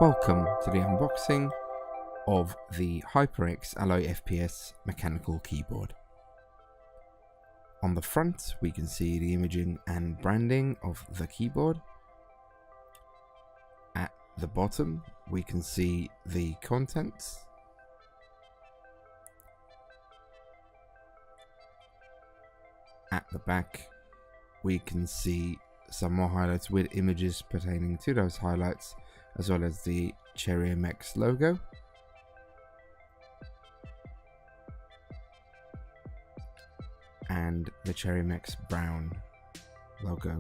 Welcome to the unboxing of the HyperX Alloy FPS mechanical keyboard. On the front we can see the imaging and branding of the keyboard. At the bottom we can see the contents. At the back we can see some more highlights with images pertaining to those highlights, as well as the HyperX logo. And the HyperX brown logo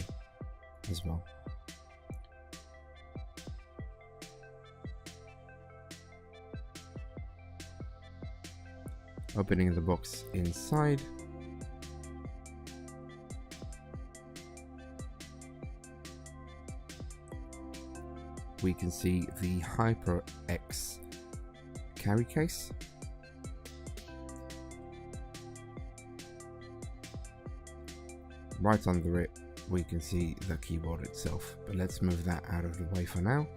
as well. Opening the box inside, we can see the HyperX carry case. Right under it we can see the keyboard itself, but let's move that out of the way for now.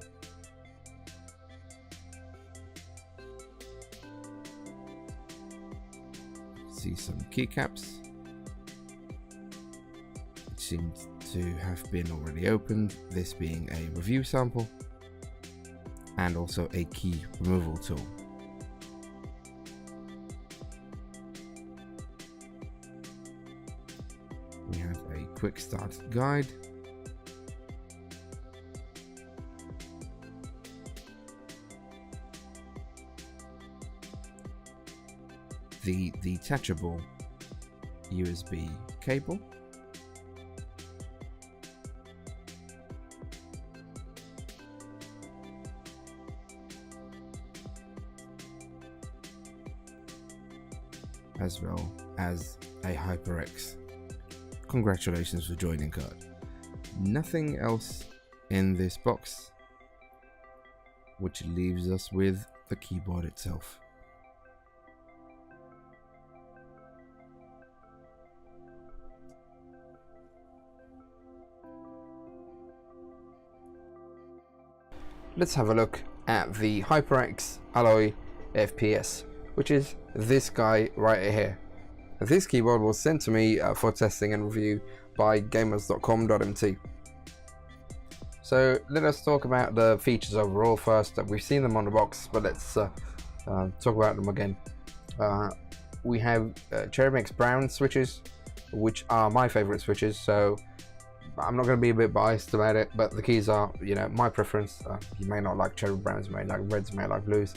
See some keycaps, which seems to have been already opened, this being a review sample, and also a key removal tool. We have a quick start guide, the detachable USB cable, as well as a HyperX congratulations for joining card. Nothing else in this box, which leaves us with the keyboard itself. Let's have a look at the HyperX Alloy FPS, which is this guy right here. This keyboard was sent to me for testing and review by gamers.com.mt. So let us talk about the features overall first. We've seen them on the box, but let's talk about them again. We have HyperX brown switches, which are my favorite switches, so I'm not going to be a bit biased about it, but the keys are, my preference. You may not like cherry browns, you may like reds, you may like blues.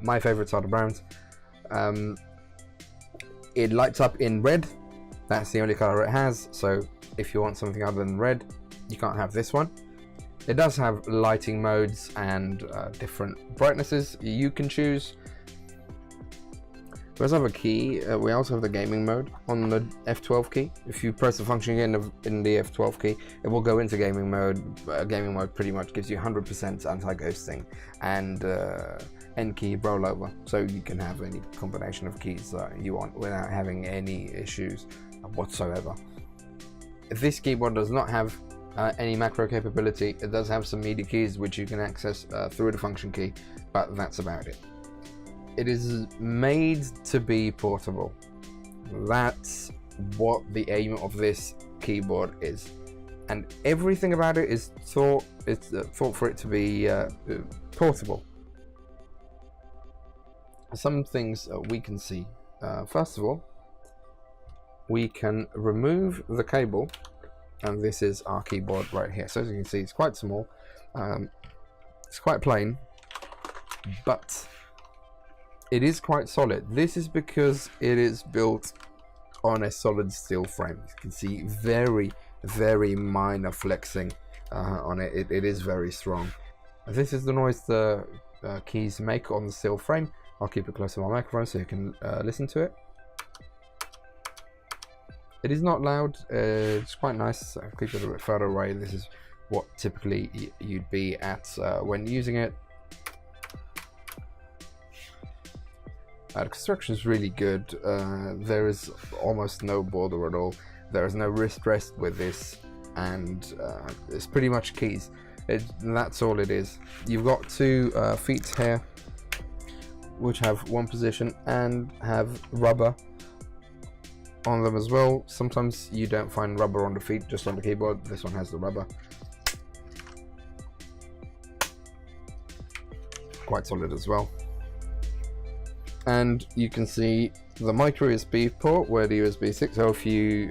My favorites are the browns. It lights up in red, that's the only color it has, so if you want something other than red, you can't have this one. It does have lighting modes and different brightnesses you can choose. We also have a key. We also have the gaming mode on the F12 key. If you press the function again in the F12 key, it will go into gaming mode. Gaming mode pretty much gives you 100% anti-ghosting and N key rollover, so you can have any combination of keys you want without having any issues whatsoever. This keyboard does not have any macro capability. It does have some media keys which you can access through the function key, but that's about it. It is made to be portable. That's what the aim of this keyboard is, and everything about it is thought for it to be portable. Some things we can see. First of all, we can remove the cable, and this is our keyboard right here. So as you can see, it's quite small. It's quite plain, but it is quite solid. This is because it is built on a solid steel frame. You can see very minor flexing on it. It is very strong. This is the noise the keys make on the steel frame. I'll keep it close to my microphone so you can listen to it. It is not loud. It's quite nice. I'll keep it a bit further away. This is what typically you'd be at when using it. The construction is really good. There is almost no border at all. There is no wrist rest with this, and it's pretty much keys. That's all it is. You've got two feet here, which have one position and have rubber on them as well. Sometimes you don't find rubber on the feet, just on the keyboard. This one has the rubber. Quite solid as well. And you can see the Microusb port where the USB sticks. So if you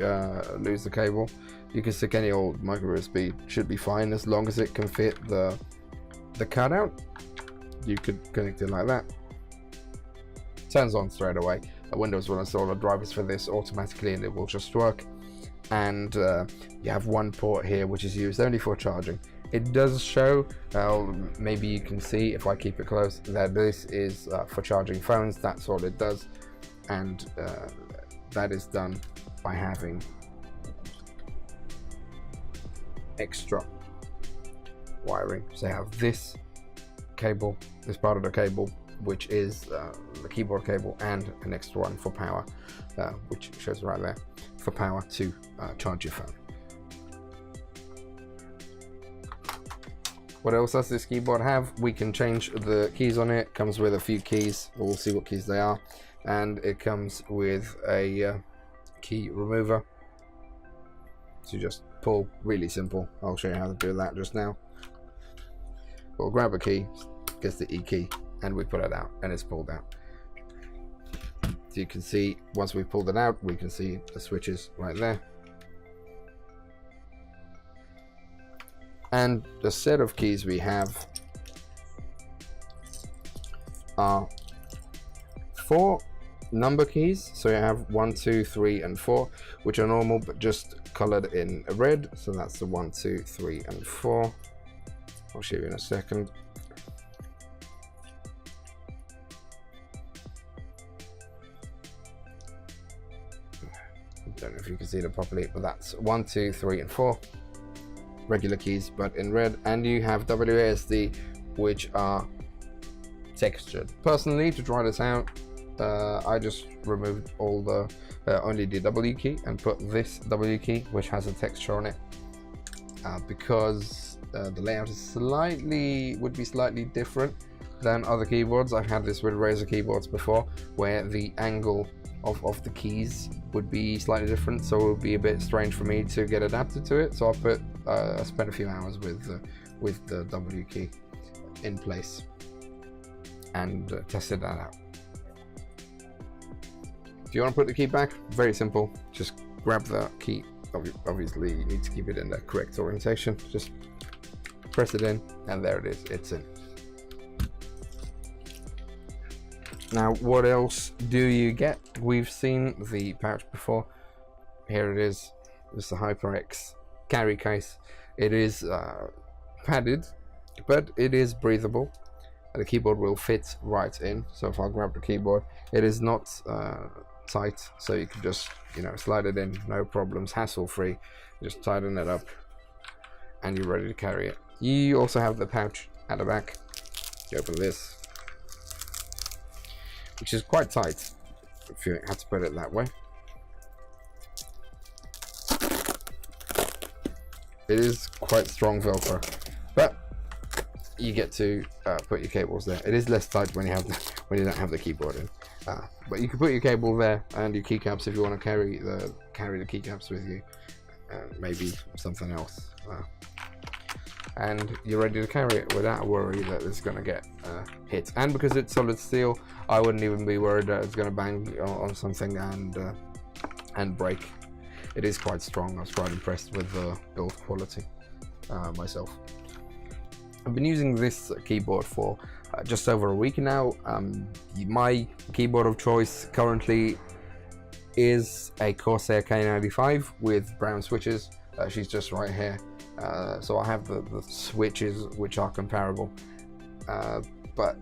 lose the cable, you can stick any old Microusb, should be fine as long as it can fit the cutout. You could connect it like that. Turns on straight away. Windows will install the drivers for this automatically and it will just work. And you have one port here which is used only for charging. It does show, maybe you can see if I keep it close, that this is for charging phones. That's all it does, and that is done by having extra wiring. So you have this cable, this part of the cable, which is the keyboard cable, and an extra one for power, which shows right there, for power to charge your phone. What else does this keyboard have? We can change the keys on it. It comes with a few keys. We'll see what keys they are. And it comes with a key remover. So you just pull, really simple. I'll show you how to do that just now. We'll grab a key, gets the E key, and we pull it out, and it's pulled out. So you can see, once we pulled it out, we can see the switches right there. And the set of keys we have are 4 number keys. So you have 1, 2, 3, and 4, which are normal but just colored in red. So that's the 1, 2, 3, and 4. I'll show you in a second. I don't know if you can see it properly, but that's 1, 2, 3, and 4. Regular keys but in red. And you have WASD, which are textured. Personally, to try this out, I just removed all the only the W key and put this W key, which has a texture on it, because the layout is would be slightly different than other keyboards. I've had this with Razer keyboards before, where the angle of the keys would be slightly different, so it would be a bit strange for me to get adapted to it. So I spent a few hours with the W key in place and tested that out. If you want to put the key back, very simple. Just grab the key. Obviously, you need to keep it in the correct orientation. Just press it in, and there it is. It's in. Now, what else do you get? We've seen the pouch before. Here it is. It's the HyperX carry case. It is padded, but it is breathable. The keyboard will fit right in. So if I grab the keyboard, it is not tight, so you can just, slide it in, no problems, hassle-free. Just tighten it up, and you're ready to carry it. You also have the pouch at the back. You open this, which is quite tight, if you had to put it that way. It is quite strong Velcro, but you get to put your cables there. It is less tight when you don't have the keyboard in, but you can put your cable there and your keycaps if you want to carry the keycaps with you, maybe something else, and you're ready to carry it without a worry that it's going to get hit. And because it's solid steel, I wouldn't even be worried that it's going to bang on something and break. It is quite strong. I was quite impressed with the build quality myself. I've been using this keyboard for just over a week now. My keyboard of choice currently is a Corsair K95 with brown switches. She's just right here. So I have the switches which are comparable. But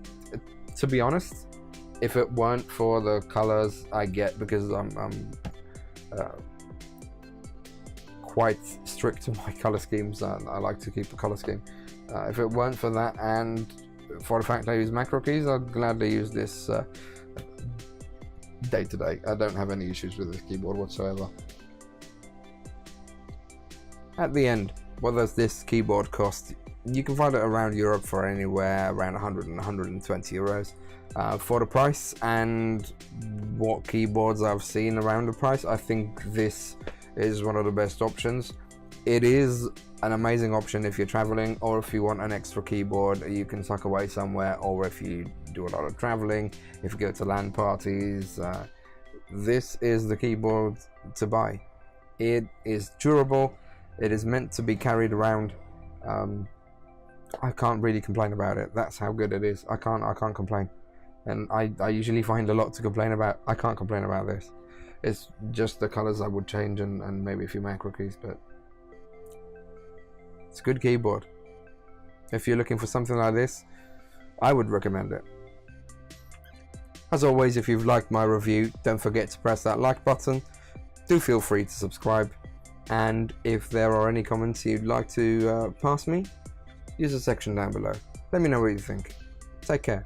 to be honest, if it weren't for the colors I get, because I'm quite strict to my color schemes, I like to keep the color scheme. If it weren't for that, and for the fact I use macro keys, I'd gladly use this day to day. I don't have any issues with this keyboard whatsoever. At the end, what does this keyboard cost you can find it around Europe for anywhere around 100 and 120 euros. For the price and what keyboards I've seen around the price, I think this is one of the best options. It is an amazing option if you're traveling, or if you want an extra keyboard you can tuck away somewhere, or if you do a lot of traveling, if you go to LAN parties. This is the keyboard to buy. It is durable, it is meant to be carried around. I can't really complain about it. That's how good it is. I can't complain, and I usually find a lot to complain about. I can't complain about this. It's just the colors I would change, and maybe a few macro keys, but it's a good keyboard. If you're looking for something like this, I would recommend it. As always, if you've liked my review, don't forget to press that like button. Do feel free to subscribe, and if there are any comments you'd like to pass me, use the section down below. Let me know what you think. Take care.